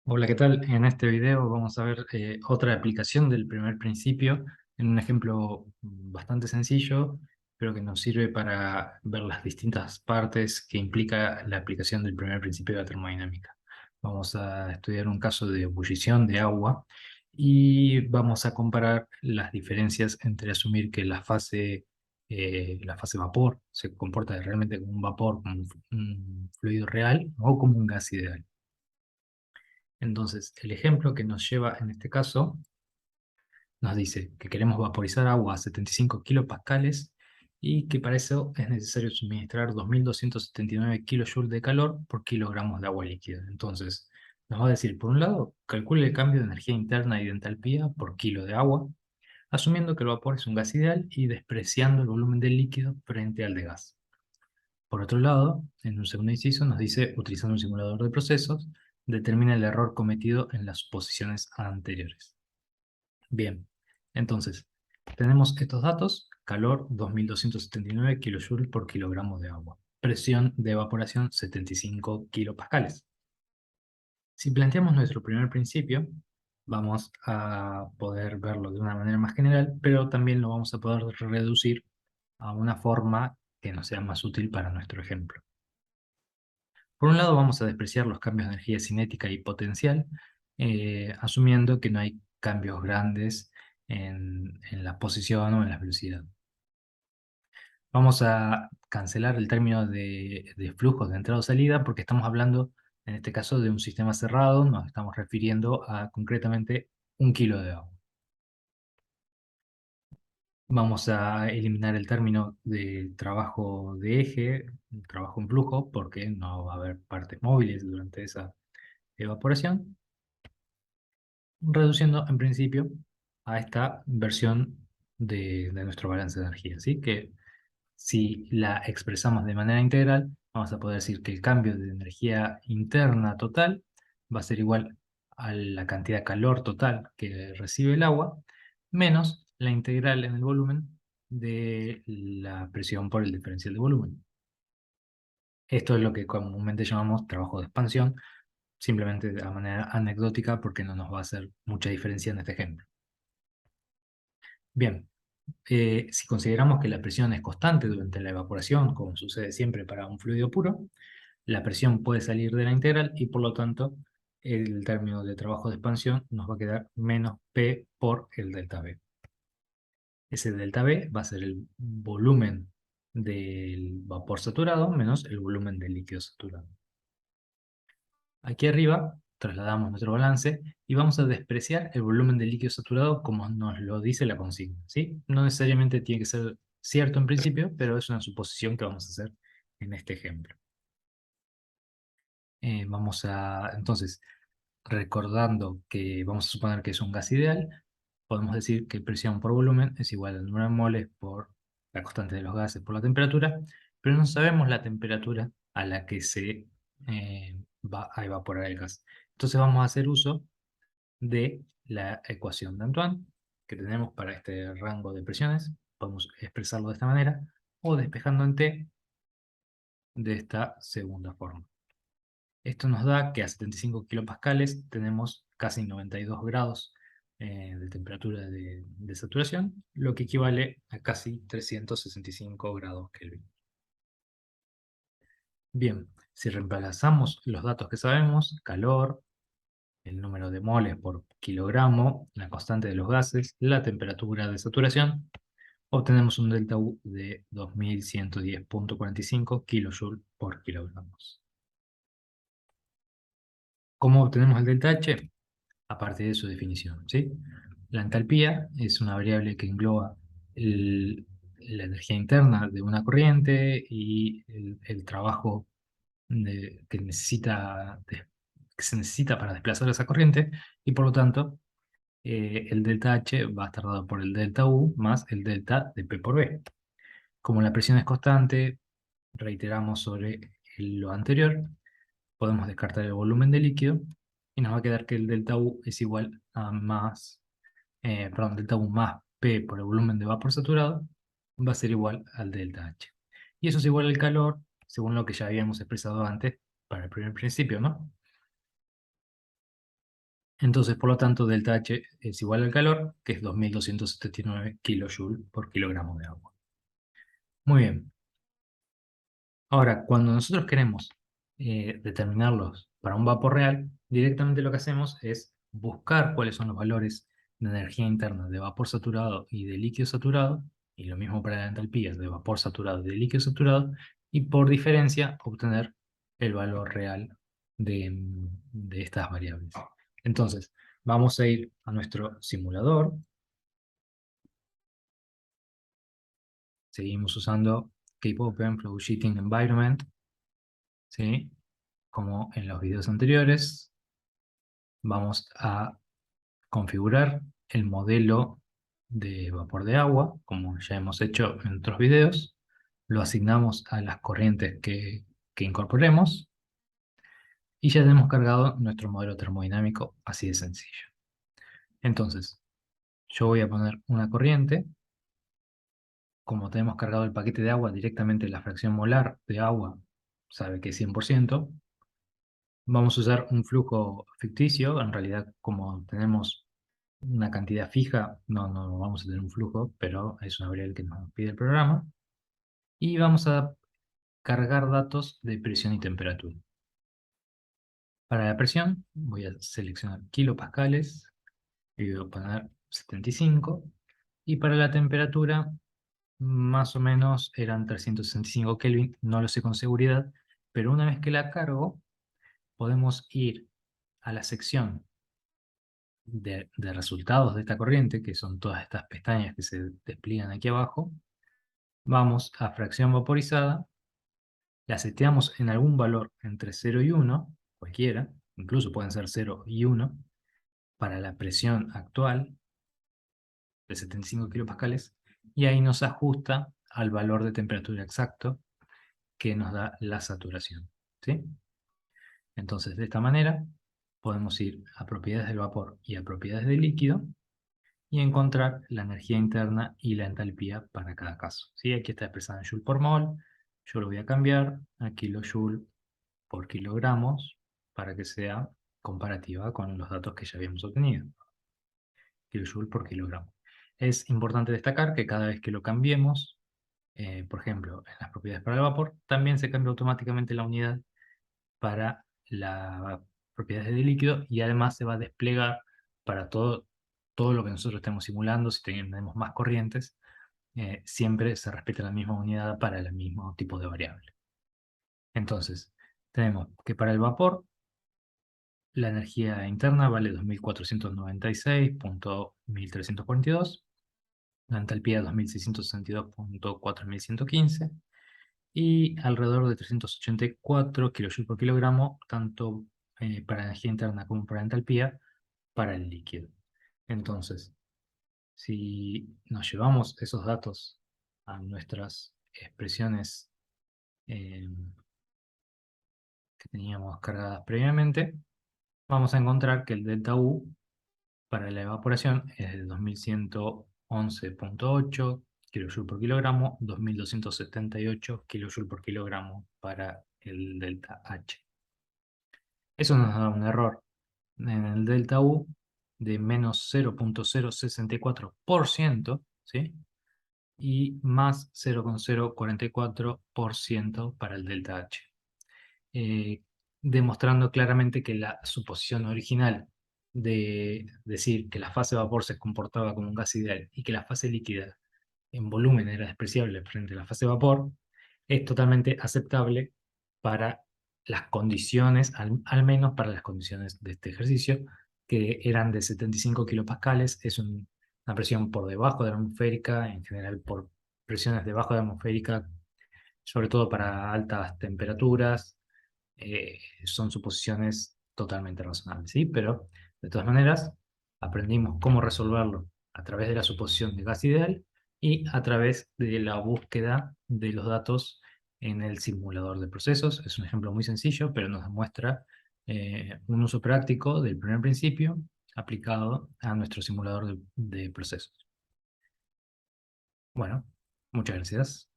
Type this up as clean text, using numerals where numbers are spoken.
Hola, ¿qué tal? En este video vamos a ver otra aplicación del primer principio en un ejemplo bastante sencillo, pero que nos sirve para ver las distintas partes que implica la aplicación del primer principio de la termodinámica. Vamos a estudiar un caso de ebullición de agua y vamos a comparar las diferencias entre asumir que la fase vapor se comporta realmente como un vapor, como un fluido real o como un gas ideal. Entonces, el ejemplo que nos lleva en este caso nos dice que queremos vaporizar agua a 75 kilopascales y que para eso es necesario suministrar 2279 kilojoules de calor por kilogramos de agua líquida. Entonces, nos va a decir, por un lado, calcule el cambio de energía interna y de entalpía por kilo de agua, asumiendo que el vapor es un gas ideal y despreciando el volumen del líquido frente al de gas. Por otro lado, en un segundo inciso nos dice, utilizando un simulador de procesos, determina el error cometido en las suposiciones anteriores. Bien, entonces, tenemos estos datos: calor 2279 kilojoules por kilogramo de agua, presión de evaporación 75 kilopascales. Si planteamos nuestro primer principio, vamos a poder verlo de una manera más general, pero también lo vamos a poder reducir a una forma que nos sea más útil para nuestro ejemplo. Por un lado, vamos a despreciar los cambios de energía cinética y potencial, asumiendo que no hay cambios grandes en la posición o en la velocidad. Vamos a cancelar el término de flujos de entrada o salida porque estamos hablando, en este caso, de un sistema cerrado, nos estamos refiriendo a concretamente 1 kilo de agua. Vamos a eliminar el término de trabajo de eje, trabajo en flujo, porque no va a haber partes móviles durante esa evaporación, reduciendo en principio a esta versión de nuestro balance de energía. Así que si la expresamos de manera integral, vamos a poder decir que el cambio de energía interna total va a ser igual a la cantidad de calor total que recibe el agua, menos la integral en el volumen de la presión por el diferencial de volumen. Esto es lo que comúnmente llamamos trabajo de expansión, simplemente de manera anecdótica porque no nos va a hacer mucha diferencia en este ejemplo. Bien, si consideramos que la presión es constante durante la evaporación, como sucede siempre para un fluido puro, la presión puede salir de la integral y por lo tanto el término de trabajo de expansión nos va a quedar menos P por el delta V. Ese delta V va a ser el volumen del vapor saturado menos el volumen del líquido saturado. Aquí arriba trasladamos nuestro balance y vamos a despreciar el volumen del líquido saturado como nos lo dice la consigna, ¿sí? No necesariamente tiene que ser cierto en principio, pero es una suposición que vamos a hacer en este ejemplo. Entonces, recordando que vamos a suponer que es un gas ideal, podemos decir que presión por volumen es igual al número de moles por la constante de los gases por la temperatura, pero no sabemos la temperatura a la que se va a evaporar el gas. Entonces vamos a hacer uso de la ecuación de Antoine que tenemos para este rango de presiones. Podemos expresarlo de esta manera, o despejando en T de esta segunda forma. Esto nos da que a 75 kilopascales tenemos casi 92 grados de temperatura de saturación, lo que equivale a casi 365 grados Kelvin. Bien, si reemplazamos los datos que sabemos, calor, el número de moles por kilogramo, la constante de los gases, la temperatura de saturación, obtenemos un delta U de 2110.45 kilojoules por kilogramos. ¿Cómo obtenemos el delta H? A partir de su definición, ¿sí? La entalpía es una variable que engloba la energía interna de una corriente y el trabajo que se necesita para desplazar esa corriente, y por lo tanto el delta H va a estar dado por el delta U más el delta de P por B. Como la presión es constante, reiteramos sobre lo anterior, podemos descartar el volumen de líquido y nos va a quedar que el delta U es igual a delta U más P por el volumen de vapor saturado va a ser igual al delta H. Y eso es igual al calor, según lo que ya habíamos expresado antes para el primer principio, ¿no? Entonces, por lo tanto, delta H es igual al calor, que es 2279 kJ por kilogramo de agua. Muy bien. Ahora, cuando nosotros queremos determinarlos para un vapor real, directamente lo que hacemos es buscar cuáles son los valores de energía interna de vapor saturado y de líquido saturado, y lo mismo para la entalpía de vapor saturado y de líquido saturado, y por diferencia obtener el valor real de estas variables. Entonces, vamos a ir a nuestro simulador. Seguimos usando Cape Open Flow Sheeting Environment, ¿sí? Como en los videos anteriores. Vamos a configurar el modelo de vapor de agua, como ya hemos hecho en otros videos. Lo asignamos a las corrientes que incorporemos y ya tenemos cargado nuestro modelo termodinámico, así de sencillo. Entonces, yo voy a poner una corriente. Como tenemos cargado el paquete de agua directamente, la fracción molar de agua sabe que es 100%. Vamos a usar un flujo ficticio. En realidad, como tenemos una cantidad fija, no vamos a tener un flujo, pero es una variable que nos pide el programa. Y vamos a cargar datos de presión y temperatura. Para la presión voy a seleccionar kilopascales y voy a poner 75. Y para la temperatura, más o menos eran 365 Kelvin, no lo sé con seguridad, pero una vez que la cargo, podemos ir a la sección de resultados de esta corriente, que son todas estas pestañas que se despliegan aquí abajo. Vamos a fracción vaporizada, la seteamos en algún valor entre 0 y 1, cualquiera, incluso pueden ser 0 y 1, para la presión actual de 75 kilopascales, y ahí nos ajusta al valor de temperatura exacto que nos da la saturación, ¿sí? Entonces, de esta manera, podemos ir a propiedades del vapor y a propiedades del líquido, y encontrar la energía interna y la entalpía para cada caso, ¿sí? Aquí está expresada en joule por mol. Yo lo voy a cambiar a kilojoule por kilogramos para que sea comparativa con los datos que ya habíamos obtenido. Kilojoule por kilogramo. Es importante destacar que cada vez que lo cambiemos, por ejemplo, en las propiedades para el vapor, también se cambia automáticamente la unidad para las propiedades del líquido, y además se va a desplegar para todo lo que nosotros estemos simulando. Si tenemos más corrientes, siempre se respeta la misma unidad para el mismo tipo de variable. Entonces, tenemos que para el vapor, la energía interna vale 2496.1342, la entalpía 2662.4115, y alrededor de 384 kJ por kilogramo, tanto para energía interna como para entalpía, para el líquido. Entonces, si nos llevamos esos datos a nuestras expresiones eh, que teníamos cargadas previamente, vamos a encontrar que el delta U para la evaporación es de 2111.8 kJ por kilogramo, 2278 kJ por kilogramo para el delta H. Eso nos da un error en el delta U de menos 0.064%, ¿sí? Y más 0.044% para el delta H. eh, Demostrando claramente que la suposición original de decir que la fase de vapor se comportaba como un gas ideal y que la fase líquida en volumen era despreciable frente a la fase de vapor, es totalmente aceptable para las condiciones, al menos para las condiciones de este ejercicio, que eran de 75 kilopascales. Es una presión por debajo de la atmosférica, en general por presiones debajo de la atmosférica, sobre todo para altas temperaturas. Son suposiciones totalmente razonables, ¿sí? Pero, de todas maneras, aprendimos cómo resolverlo a través de la suposición de gas ideal y a través de la búsqueda de los datos en el simulador de procesos. Es un ejemplo muy sencillo, pero nos demuestra un uso práctico del primer principio aplicado a nuestro simulador de procesos. Bueno, muchas gracias.